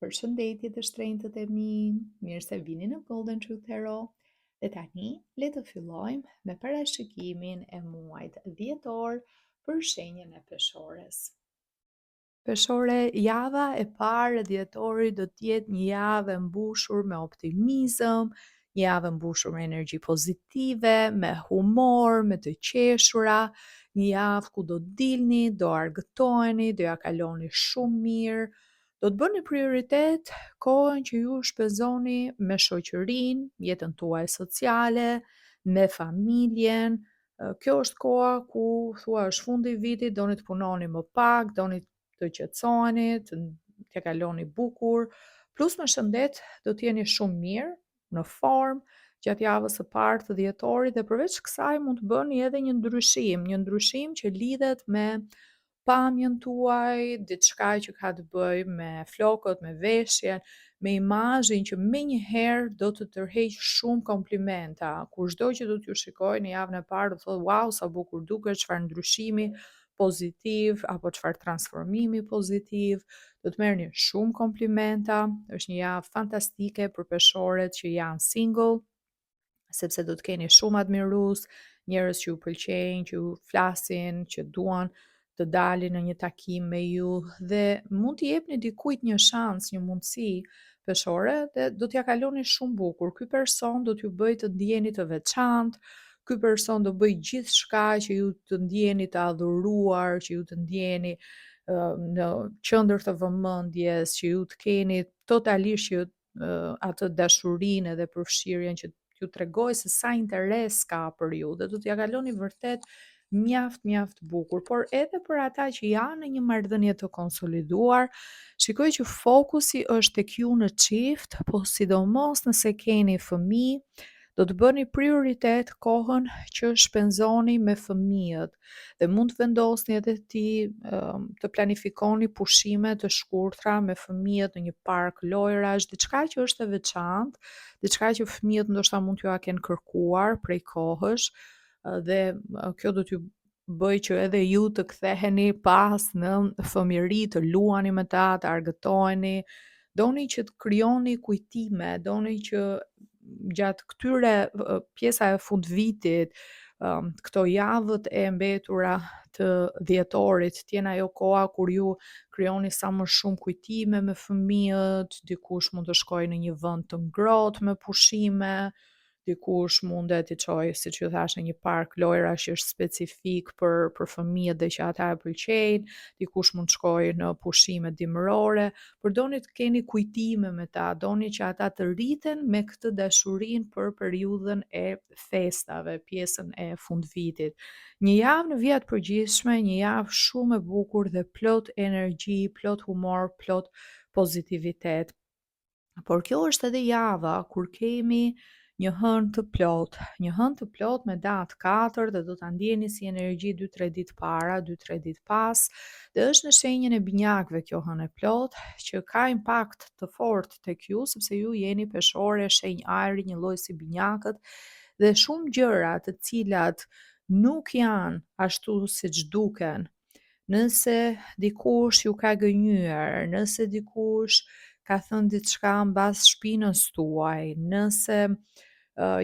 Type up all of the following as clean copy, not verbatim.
Përshëndetje të shtrenjtët e mi, mirë se vini në Golden Truth Tarot. Dhe tani, le të fillojmë me parashikimin e muajit dhjetor për shenjën e peshores. Peshore, java e parë e dhjetorit do t'jetë një javë e mbushur me optimizëm, një javë e mbushur me energji pozitive, me humor, me të qeshura, një javë ku do dilni, do argëtoheni, do ja kaloni shumë mirë, do të bëni prioritet kohën që ju shpenzoni me shoqërinë, jetën tuaj sociale, me familjen. Kjo është koha ku thua është fundi i vitit, doni të punoni më pak, doni të qetësoheni, t'ja kaloni bukur, plus me shëndet do t'jeni shumë mirë, në formë, gjatë javës së parë të dhjetorit dhe përveç kësaj mund të bëni edhe një ndryshim që lidhet me pamjen tuaj, diçka që ka të bëjë me flokët, me veshjen, me imazhin që menjëherë do të tërheq shumë komplimenta. Kushdo që do t'ju shikojë në javën e parë do thotë wow, sa bukur duket, çfarë ndryshimi pozitiv apo çfarë transformimi pozitiv, do të merrni shumë komplimenta. Është një javë fantastike për peshorët që janë single, sepse do të keni shumë admirues, njerëz që ju pëlqejnë, që ju flasin, që duan të dalin në një takim me ju dhe mund t'i jepni dikujt një shans, një mundësi peshore dhe do t'ja kaloni shumë bukur. Ky person do t'ju bëjë të ndjeni të veçantë, ky person do bëj gjithçka që ju të ndjeni të adhuruar, që ju të ndjeni në qendër të vëmendjes, që ju të keni totalisht që atë dashurinë edhe përfshirjen që t'ju tregoj se sa interes ka për ju dhe do t'ja kaloni vërtet mjaft bukur, por edhe për ata që janë në një marrëdhënie të konsoliduar, shikoj që fokusi është tek ju në çift, po sidomos nëse keni fëmijë, do të bëni prioritet kohën që shpenzoni me fëmijët dhe mund të vendosni edhe të planifikoni pushime të shkurtra me fëmijët në një park lojrash, diçka që është e veçantë, diçka që fëmijët ndoshta mund t'ju a kenë kërkuar prej kohësh dhe kjo do t'ju bëj që edhe ju të ktheheni pas në fëmijëri, të luani me ta, të argëtoheni, doni që të krijoni kujtime, doni që gjatë këtyre pjesa e fundvitit, këto javët e mbetura të dhjetorit, t'jenë ajo koha kur ju krijoni sa më shumë kujtime me fëmijët, dikush mund të shkojë në një vend të ngrohtë me pushime, dikush mundet t'i çojë, siç ju thash, në një park lojrash që është specifik për fëmijët dhe që ata e pëlqejnë, dikush mund të shkojë në pushime dimërore, por doni të keni kujtime me ta, doni që ata të rriten me këtë dashurinë për periudhën e festave, pjesën e fundvitit. Një javë në vijë të përgjithshme, një javë shumë e bukur dhe plot energji, plot humor, plot pozitivitet. Por kjo është edhe java kur kemi një hënë të plot me datë 4 dhe do ta ndjeni si energji 2-3 ditë para, 2-3 ditë pas, dhe është në shenjën e binjakëve kjo hënë e plot, që ka impakt të fortë tek ju, sepse ju jeni peshore, shenjë ajri, një lloj si binjakët, dhe shumë gjëra të cilat nuk janë ashtu siç duken. Nëse dikush ju ka gënyer, nëse dikush ka thënë diçka mbas shpinës tuaj, nëse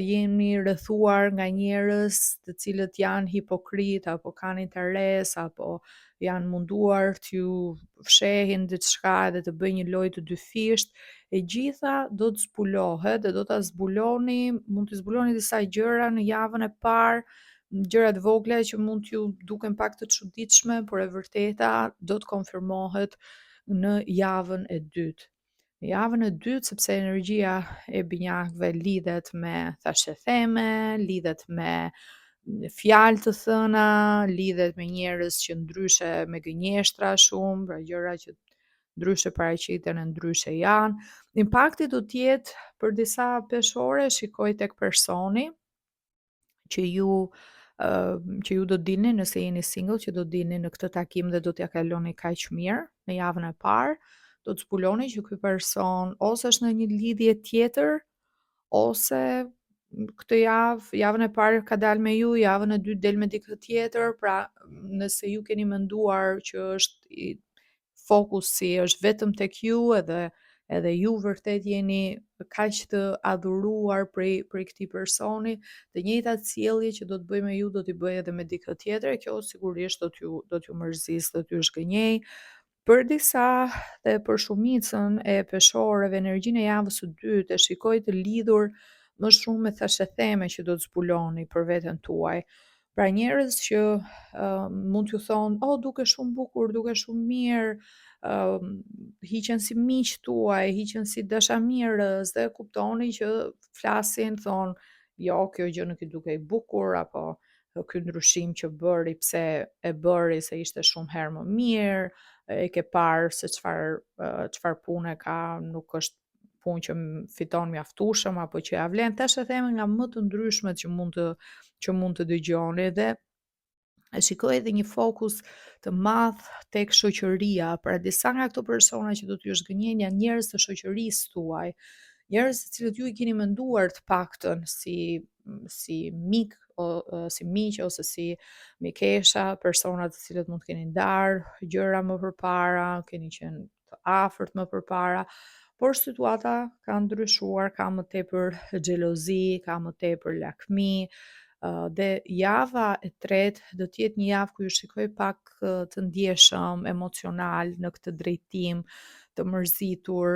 jeni rrethuar nga njerëz të cilët janë hipokrit apo kanë interes apo janë munduar t'ju fshehin diçka edhe të bëjnë një lojë të dyfisht, e gjitha do të zbulohet dhe do ta zbuloni, mund të zbuloni disa gjëra në javën e parë, gjëra të vogla që mund t'ju duken pak të çuditshme, por e vërteta do të konfirmohet në javën e dytë. Në javën e dytë, sepse energjia e binjakëve lidhet me thashetheme, lidhet me fjalë të thëna, lidhet me njerëz që ndryshe me gënjeshtra shumë, pra gjëra që ndryshe paraqiten e ndryshe janë. Impakti do t'jetë për disa peshore, shikoj tek personi që ju do dilni nëse jeni single, që do dilni në këtë takim dhe do t'ja kaloni kaq mirë në javën e parë, do të zbuloni që ky person ose është në një lidhje tjetër, ose këtë javë, javën e parë ka dalë me ju, javën e dytë del me dikë tjetër, pra nëse ju keni menduar që është fokusi është vetëm tek ju edhe edhe ju vërtet jeni kaq të adhuruar prej këtij personi, të njëjtat sjellje që do të bëj me ju do t'i bëj edhe me dikë tjetër, e kjo sigurisht do t'ju mërzis, do t'ju zhgënjej. Për disa dhe për shumicën e peshorëve, energjinë e javës së dytë e shikoj të lidhur më shumë me thashetheme që do të zbuloni për veten tuaj. Pra njerëz që mund t'ju thonë, "Oh, duke shumë bukur, duke shumë mirë", hiqen si miq tuaj, hiqen si dashamirës dhe kuptoni që flasin, thonë, "Jo, kjo gjë nuk i dukej bukur" apo "Ky ndryshim që bëri, pse e bëri, se ishte shumë herë më mirë, e ke parë se çfarë pune ka, nuk është punë që fiton mjaftueshëm apo që ja vlen", tash e them nga më të ndryshmet që mund të dëgjoni dhe e shikoj edhe një fokus të madh tek shoqëria, pra disa nga këto persona që do t'ju zhgënjejnë janë njerëz të shoqërisë tuaj, njerëz të cilët ju i keni menduar të paktën si mik si miq ose si mikesha, persona të cilët mund të keni ndarë gjëra më përpara, keni qenë të afërt më përpara, por situata ka ndryshuar, ka më tepër xhelozi, ka më tepër lakmi, dhe java e tretë do t'jetë një javë ku ju shikoj pak të ndjeshëm, emocional, në këtë drejtim, të mërzitur.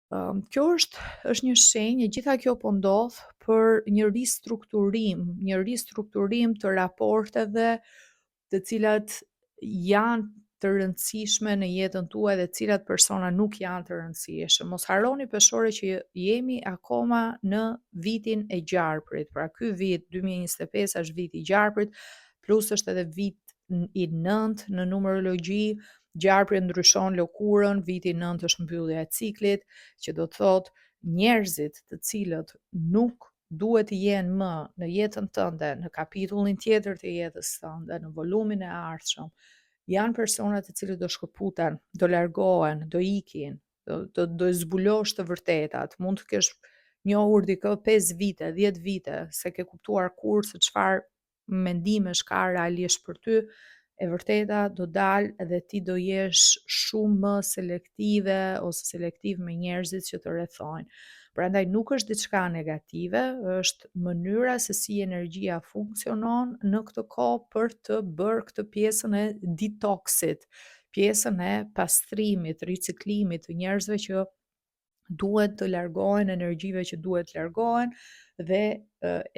Kjo është një shenjë, e gjitha kjo po ndodh për një ristrukturim të raporteve të cilat janë të rëndësishme në jetën tuaj dhe cilat persona nuk janë të rëndësishëm. Mos harroni peshore që jemi akoma në vitin e gjarprit. Pra ky vit 2025 është viti i gjarprit, plus është edhe vit i 9 në numerologji. Gjarpri ndryshon lëkurën, viti 9 është mbyllja e ciklit, që do të thotë njerëzit të cilët nuk duhet të jenë më në jetën tënde, në kapitullin tjetër të jetës tënde, në volumin e ardhshëm, janë persona të cilët do shkëputen, do largohen, do ikin, do zbulosh të vërtetat. Mund të kesh njohur dikë 5 vite, 10 vite, se ke kuptuar kur se çfarë mendimesh ka realisht për ty, e vërteta do dalë dhe ti do jesh shumë më selektive ose selektiv me njerëzit që të rrethojnë. Prandaj nuk është diçka negative, është mënyra se si energjia funksionon në këtë kohë për të bërë këtë pjesën e detoxit, pjesën e pastrimit, riciklimit të njerëzve që duhet të largohen, energjive që duhet të largohen dhe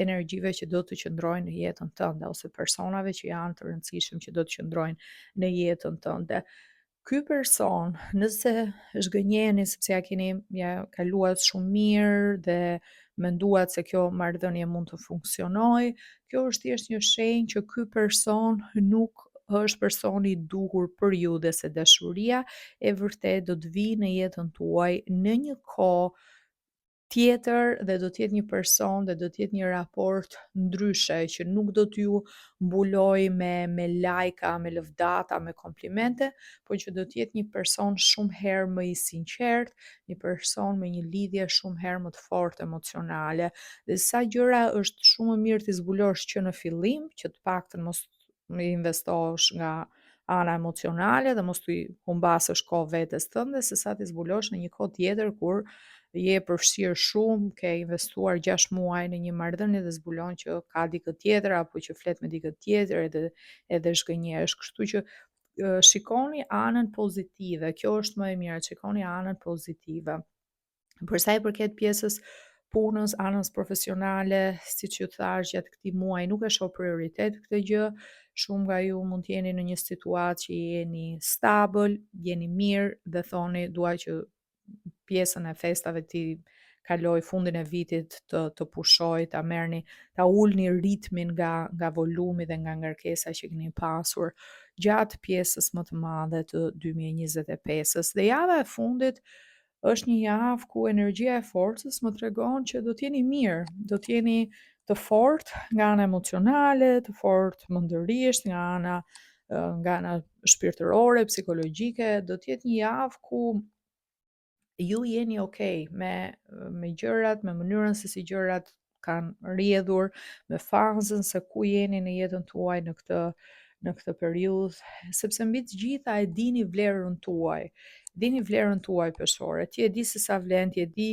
energjive që do të qëndrojnë në jetën tënde ose personave që janë të rëndësishëm që do të qëndrojnë në jetën tënde. Ky person, nëse zhgënjeheni sepse ja kaluat shumë mirë dhe menduat se kjo marrëdhënie mund të funksionojë, kjo është thjesht një shenjë që ky person nuk është personi i duhur për ju dhe se dashuria e vërtet do të vijë në jetën tuaj në një kohë tjetër dhe do t'jetë një person dhe do t'jetë një raport ndryshe që nuk do t'ju mbuloj me lajka, me lëvdata, me komplimente, por që do t'jetë një person shumë herë më i sinqert, një person me një lidhje shumë herë më të fortë emocionale. Dhe sa gjëra është shumë më mirë t'i zbulosh që në fillim, që të paktën mos investosh nga ana emocionale dhe mos t'i humbasësh kohë vetes tënde, se sa t'i zbulosh në një kohë tjetër kur je përfshirë shumë, ke investuar 6 muaj në një marrëdhënie dhe zbulon që ka dikë tjetër apo që flet me dikë tjetër edhe zhgënjehesh. Kështu që shikoni anën pozitive. Kjo është më e mira, shikoni anën pozitive. Për sa i përket pjesës punës, anës profesionale, siç ju thash gjatë këtij muaji nuk e shoh prioritet këtë gjë. Shumë nga ju mund të jeni në një situatë që jeni stabil, jeni mirë dhe thoni dua që pjesën e festave ti kaloj fundin e vitit të pushoj, ta ulni ritmin nga volumi dhe nga ngarkesa që keni pasur gjatë pjesës më të madhe të 2025-s. Dhe java e fundit është një javë ku energjia e forcës më tregon që do t'jeni mirë, do t'jeni të fortë nga ana emocionale, të fortë mendërisht, nga ana shpirtërore, psikologjike, do t'jetë një javë ku ju jeni okay me gjërat, me mënyrën se si gjërat kanë rrjedhur, me fazën se ku jeni në jetën tuaj në këtë periudhë, sepse mbi të gjitha e dini vlerën tuaj. Dini vlerën tuaj peshore. Ti e di se sa vlen, ti e di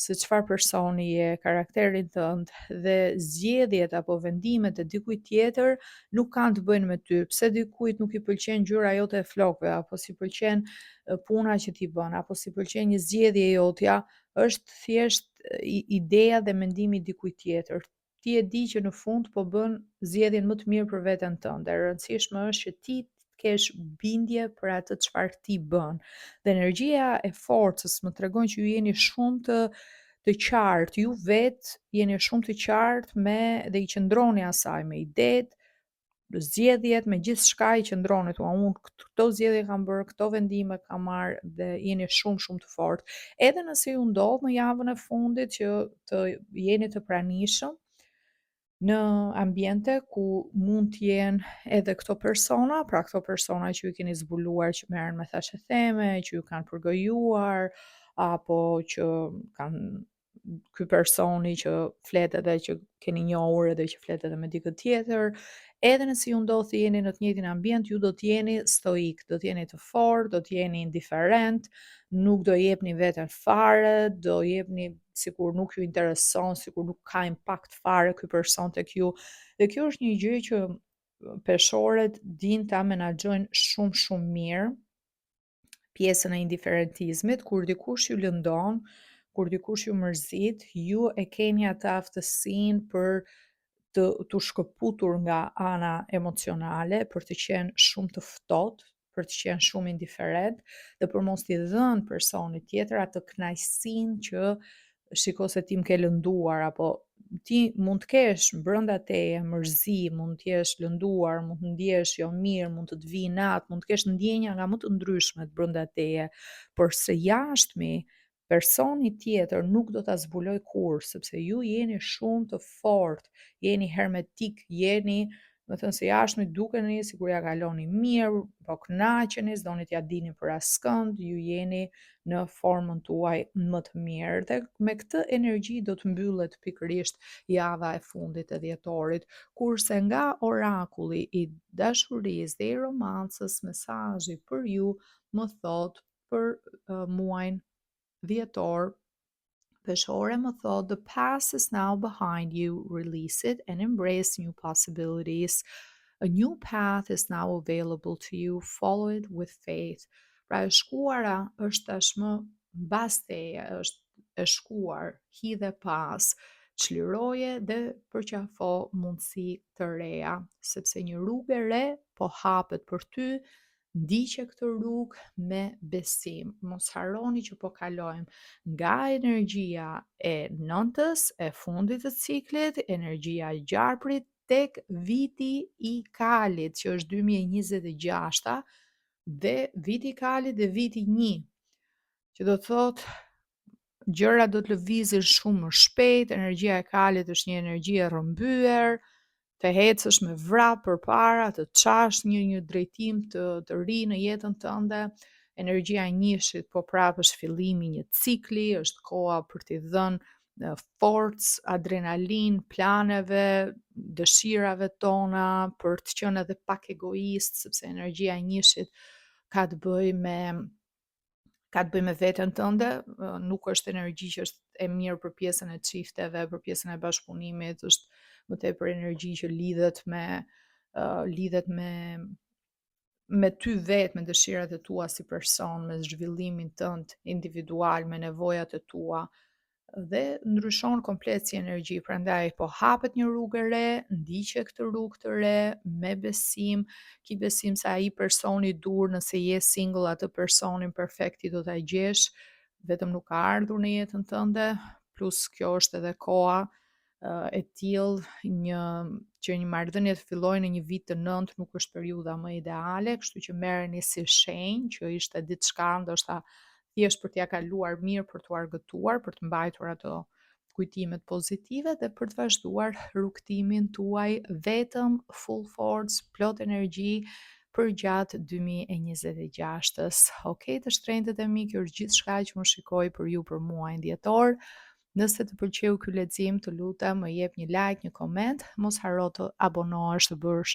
se çfarë personi je, karakterin tënd dhe zgjedhjet apo vendimet e dikujt tjetër nuk kanë të bëjnë me ty. Pse dikujt nuk i pëlqen ngjyra jote e flokëve, apo si pëlqen puna që ti bën, apo si pëlqen një zgjedhje jotja, është thjesht ideja dhe mendimi i dikujt tjetër. Ti e di që në fund po bën zgjedhjen më të mirë për veten tënde. E rëndësishme është që ti kesh bindje për atë çfarë ti bën. Dhe energjia e forcës më tregon që ju jeni shumë të qartë, ju vetë jeni shumë të qartë me dhe i qëndroni asaj me idetë, zgjedhjet, me gjithçka i qëndroni thua unë këto zgjedhje kam bërë, këto vendime kam marrë dhe jeni shumë të fortë. Edhe nëse ju ndodh në javën e fundit që të jeni të pranishëm në ambiente ku mund të jenë edhe këto persona, pra këto persona që ju keni zbuluar që merren me thashë theme, që ju kanë përgojuar, apo që kanë ky personi që flet edhe që keni njohur edhe që flet edhe me dikë tjetër, edhe nëse ju ndodh të jeni në të njëjtin ambient, ju do të jeni stoik, do të jeni të fortë, do të jeni indiferent, nuk do jepni veten fare, do jepni sikur nuk ju intereson, sikur nuk ka impakt fare ky person tek ju. Dhe kjo është një gjë që peshorët dinë ta menaxhojnë shumë mirë pjesën e indiferentizmit, kur dikush ju lëndon, kur dikush ju mërzit, ju e keni atë aftësinë për të shkëputur nga ana emocionale, për të qenë shumë të ftohtë, për të qenë shumë indiferent dhe për mos t'i dhënë personit tjetër atë kënaqësinë që shiko se ti m'ke lënduar, apo ti mund të kesh brenda teje mërzi, mund të jesh lënduar, mund të ndjesh jo mirë, mund të të vijë natë, mund të kesh ndjenja nga më të ndryshmet brenda teje, por së jashtmi personi tjetër nuk do ta zbuloj kurrë, sepse ju jeni shumë të fortë, jeni hermetik, jeni, do të thënë së jashtmi dukeni sikur ja kaloni mirë, po kënaqeni, s'doni t'ja dini për askënd, ju jeni në formën tuaj më të mirë dhe me këtë energji do të mbyllet pikërisht java e fundit e dhjetorit, kurse nga orakulli i dashurisë dhe i romancës, mesazhi për ju më thot për muajin dhjetor, peshore më thot, the past is now behind you, release it and embrace new possibilities. A new path is now available to you, follow it with faith. Pra e shkuara është tashmë mbas teje, është e shkuar, hidhe pas, çliroje dhe përqafo mundësi të reja, sepse një rrugë e re po hapet për ty, ndiqe këtë rrugë me besim. Mos harroni që po kalojmë nga energjia e nëntës, e fundit të ciklit, energjia e gjarprit, tek viti i kalit, që është 2026 dhe viti i kalit dhe viti 1, që do të thotë gjërat do të lëvizin shumë më shpejt, energjia e kalit është një energji e rrëmbyer, të ecësh me vrap përpara, të çash një drejtim të ri në jetën tënde. Energjia e njëshit po prapë është fillimi një cikli, është koha për t'i dhënë forcë, adrenalin, planeve, dëshirave tona, për të qenë edhe pak egoist, sepse energjia e njëshit ka të bëjë me veten tënde, nuk është energji që është e mirë për pjesën e çifteve, për pjesën e bashkëpunimit, është më tepër energji që lidhet me ty vetë, me dëshirat e tua si person, me zhvillimin tënd individual, me nevojat e tua dhe ndryshon komplet si energji, prandaj po hapet një rrugë e re, ndiqe këtë rrugë të re me besim, ki besim se ai personi dur, nëse je single, atë personin perfekt i do ta gjesh, vetëm nuk ka ardhur në jetën tënde, plus kjo është edhe koha e tillë që një marrëdhënie të fillojë në një vit të nëntë nuk është periudha më ideale, kështu që merreni si shenjë që ishte diçka ndoshta thjesht për t'ja kaluar mirë, për t'u argëtuar, për të mbajtur ato kujtimet pozitive dhe për të vazhduar rrugtimin tuaj vetëm full force, plot energji për gjatë 2026-ës. Okej, të shtrenjtët e mi, kjo është gjithçka që unë shikoj për ju për muajin dhjetor. Nëse të pëlqeu ky lexim, të lutem më jep një like, një koment, mos harro të abonohesh, të bësh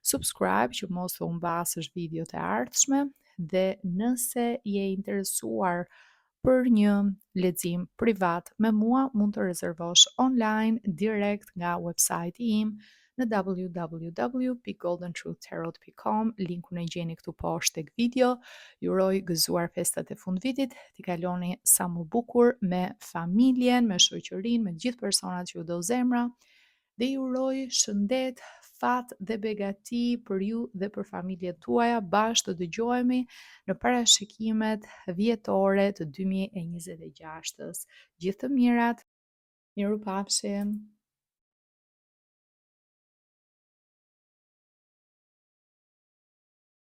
subscribe që mos të humbasësh videot e ardhshme dhe nëse je interesuar për një lexim privat me mua, mund të rezervosh online direkt nga website-i im në www.goldentruthtarot.com. Linkun e gjeni këtu poshtë tek video. Ju uroj gëzuar festat e fundvitit, t'i kaloni sa më bukur me familjen, me shoqërinë, me gjithë personat që ju do zemra, dhe ju uroj shëndet, fat dhe begati për ju dhe për familjet tuaja. Bashkë të dëgjohemi në parashikimet vjetore të 2026-ës. Gjithë të mirat, mirupafshim!